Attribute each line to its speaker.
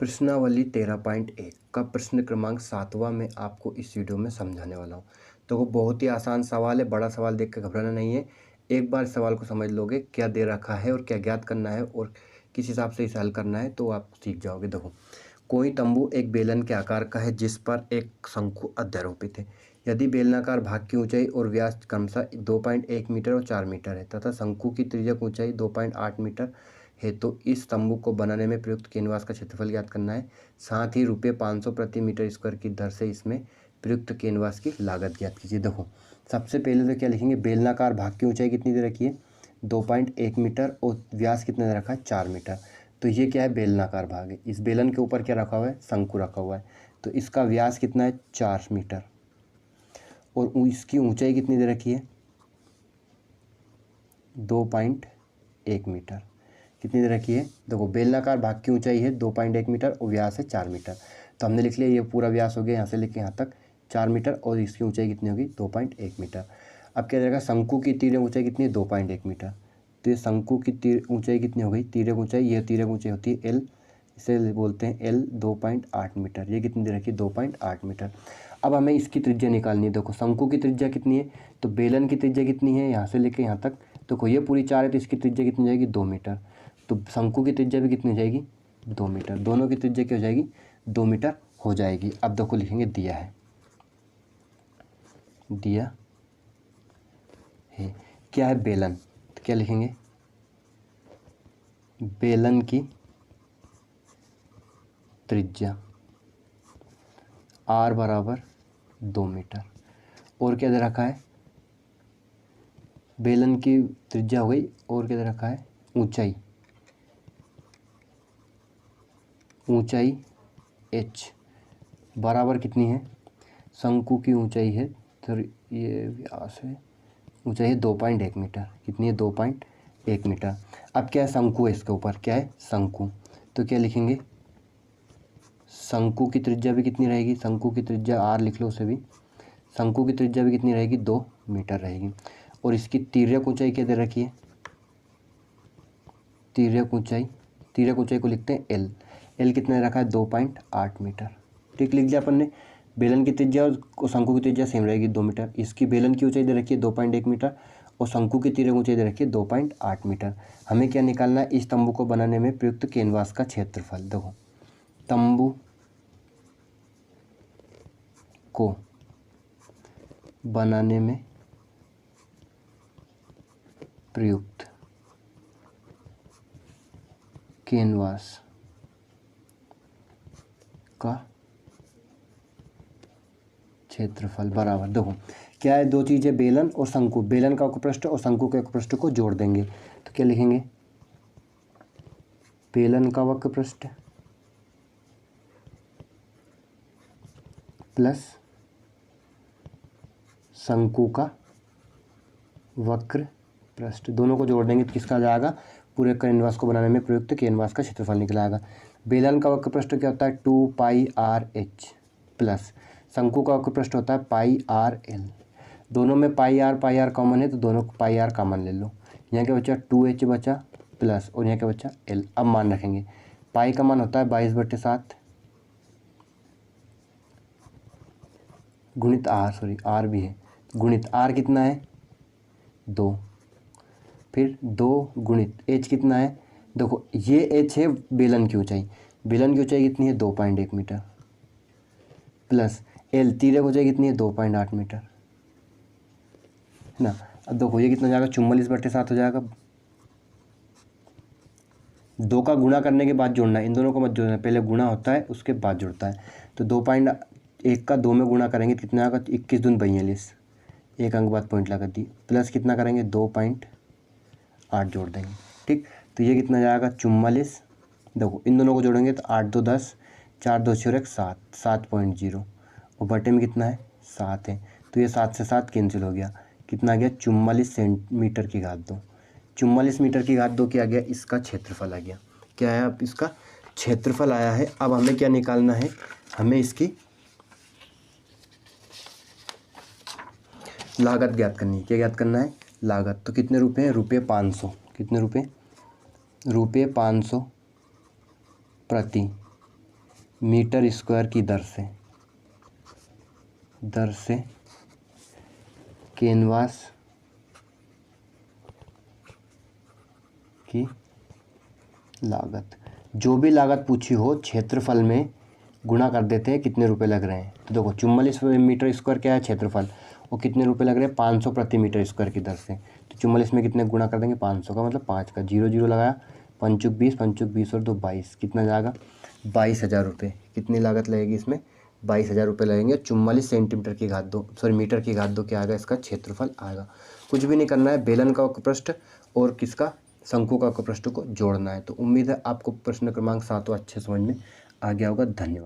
Speaker 1: प्रश्नावली 13.1 का प्रश्न क्रमांक 7वां में आपको इस वीडियो में समझाने वाला हूँ। तो बहुत ही आसान सवाल है, बड़ा सवाल देख कर घबराना नहीं है। एक बार सवाल को समझ लोगे क्या दे रखा है और क्या ज्ञात करना है और किस हिसाब से इसे हल करना है तो आप सीख जाओगे। देखो, कोई तंबू एक बेलन के आकार का है जिस पर एक शंकु अध्यारोपित है। यदि बेलनाकार भाग की ऊंचाई और व्यास क्रमशः 2.1 मीटर और 4 मीटर है तथा शंकु की त्रिज्यक ऊंचाई 2.8 मीटर है तो इस तंबू को बनाने में प्रयुक्त कैनवास का क्षेत्रफल ज्ञात करना है। साथ ही ₹500 प्रति मीटर स्क्वायर की दर से इसमें प्रयुक्त कैनवास की लागत ज्ञात कीजिए। देखो, सबसे पहले तो क्या लिखेंगे, बेलनाकार भाग की ऊंचाई कितनी दे रखी है 2.1 मीटर और व्यास कितना दे रखा है 4 मीटर। तो ये क्या है, बेलनाकार भाग है। इस बेलन के ऊपर क्या रखा हुआ है, शंकु रखा हुआ है। तो इसका व्यास कितना है 4 मीटर और इसकी ऊंचाई कितनी दे रखी है 2.1 मीटर। कितनी दे रखी है, देखो बेलनाकार भाग की ऊंचाई है 2.1 मीटर और व्यास है 4 मीटर। तो हमने लिख लिया ये पूरा व्यास हो गया यहाँ से लेके यहाँ तक 4 मीटर और इसकी ऊंचाई कितनी होगी 2.1 मीटर। अब क्या जाएगा, शंकु की तीर्यक ऊंचाई कितनी है 2.1 मीटर। तो ये शंकु की ऊंचाई कितनी हो गई, तीर्यक ऊंचाई, ये तीर्यक ऊंचाई होती है एल, इसे बोलते हैं एल 2.8 मीटर। ये कितनी दे रखी है 2.8 मीटर। अब हमें इसकी त्रिज्या निकालनी है। देखो शंकु की त्रिज्या कितनी है, तो बेलन की त्रिज्या कितनी है यहाँ से लेके यहाँ तक, देखो ये पूरी 4 है तो इसकी त्रिज्या कितनी जाएगी 2 मीटर। तो शंकु की त्रिज्या भी कितनी हो जाएगी 2 मीटर। दोनों की त्रिज्या क्या हो जाएगी 2 मीटर हो जाएगी। अब देखो लिखेंगे दिया है, दिया है क्या है बेलन, तो क्या लिखेंगे, बेलन की त्रिज्या r बराबर 2 मीटर। और क्या दे रखा है, बेलन की त्रिज्या हो गई और क्या दे रखा है ऊंचाई, ऊंचाई h बराबर कितनी है, शंकु की ऊंचाई है तो ये व्यास है, ऊंचाई है 2.1 मीटर। कितनी है 2.1 मीटर। अब क्या है, शंकु है इसके ऊपर, क्या है शंकु। तो क्या लिखेंगे, शंकु की त्रिज्या भी कितनी रहेगी, शंकु की त्रिज्या r लिख लो उसे भी, शंकु की त्रिज्या भी कितनी रहेगी 2 मीटर रहेगी। और इसकी तिर्यक ऊंचाई क्या दे रखी है, तिर्यक ऊंचाई को लिखते हैं एल। एल कितना दे रखा है 2.8 मीटर। ठीक लिख दिया अपन ने। बेलन की त्रिज्या और शंकु की त्रिज्या सेम रहेगी 2 मीटर। इसकी बेलन की ऊंचाई दे रखी है 2.1 मीटर और शंकु की तिर्यक ऊंचाई दे रखी है 2.8 मीटर। हमें क्या निकालना है, इस तंबू को बनाने में प्रयुक्त कैनवास का क्षेत्रफल। देखो, तंबू को बनाने में प्रयुक्त कैनवास का क्षेत्रफल बराबर, देखो क्या है, दो चीजें बेलन और शंकु, बेलन का वक्रपृष्ठ और शंकु के वक्रपृष्ठ को जोड़ देंगे। तो क्या लिखेंगे, बेलन का वक्रपृष्ठ प्लस शंकु का वक्र पृष्ठ, दोनों को जोड़ देंगे तो किसका आ जाएगा, पूरे कैनवास को बनाने में प्रयुक्त कैनवास का क्षेत्रफल निकल आएगा। बेलन का वक्र पृष्ठ क्या होता है 2πrh प्लस शंकु का वक्र पृष्ठ होता है πrl। दोनों में पाई आर कॉमन है तो दोनों पाई आर कॉमन ले लो। यहाँ क्या बचा 2h बचा प्लस और यहाँ क्या बचा l। अब मान रखेंगे, पाई का मान होता है 22/7 गुणित r भी है, गुणित r कितना है 2, फिर 2 गुणित h कितना है, देखो ये h है बेलन की ऊंचाई, बेलन की ऊंचाई कितनी है 2.1 मीटर प्लस l तिर्यक ऊंचाई कितनी है 2.8 मीटर है ना। अब देखो ये कितना हो जाएगा 44/7 हो जाएगा। 2 का गुणा करने के बाद जोड़ना है, इन दोनों को मत जोड़ना, पहले गुणा होता है उसके बाद जुड़ता है। तो 2.1 का 2 में गुणा करेंगे कितना आएगा 21 दूनी 42, एक अंक बाद पॉइंट लगा दी, प्लस कितना करेंगे 2.8 जोड़ देंगे। ठीक, तो ये कितना जाएगा 44। देखो इन दोनों को जोड़ेंगे तो 8 2 10, 4 2 6 1 7, 7.0 और बटे में कितना है 7 है। तो ये 7 से 7 कैंसिल हो गया, कितना आ गया 44 सेंटीमीटर की घात 2। 44 मीटर की घात 2 क्या आ गया, इसका क्षेत्रफल आ गया। क्या है, अब इसका क्षेत्रफल आया है। अब हमें क्या निकालना है, हमें इसकी लागत ज्ञात करनी है। क्या ज्ञात करना है, लागत। तो कितने रुपए हैं, ₹500। कितने रुपए, ₹500 प्रति मीटर स्क्वायर की दर से कैनवास की लागत, जो भी लागत पूछी हो क्षेत्रफल में गुणा कर देते हैं कितने रुपए लग रहे हैं। तो देखो 44 मीटर स्क्वायर क्या है क्षेत्रफल, और कितने रुपए लग रहे हैं 500 प्रति मीटर स्क्वायर की दर से। तो 44 में कितने गुणा कर देंगे 500 का, मतलब 5 का 0 0 लगाया, 5 20 5 20 और 2 22, कितना जाएगा 22,000 रुपये। कितनी लागत लगेगी इसमें 22,000 रुपये लगेंगे। 44 सेंटीमीटर की घात 2 मीटर की घात 2 क्या आएगा, इसका क्षेत्रफल आएगा। कुछ भी नहीं करना है, बेलन का पृष्ठ और किसका शंकु का पृष्ठ को जोड़ना है। तो उम्मीद है आपको प्रश्न क्रमांक 7 अच्छे समझ में आ गया होगा। धन्यवाद।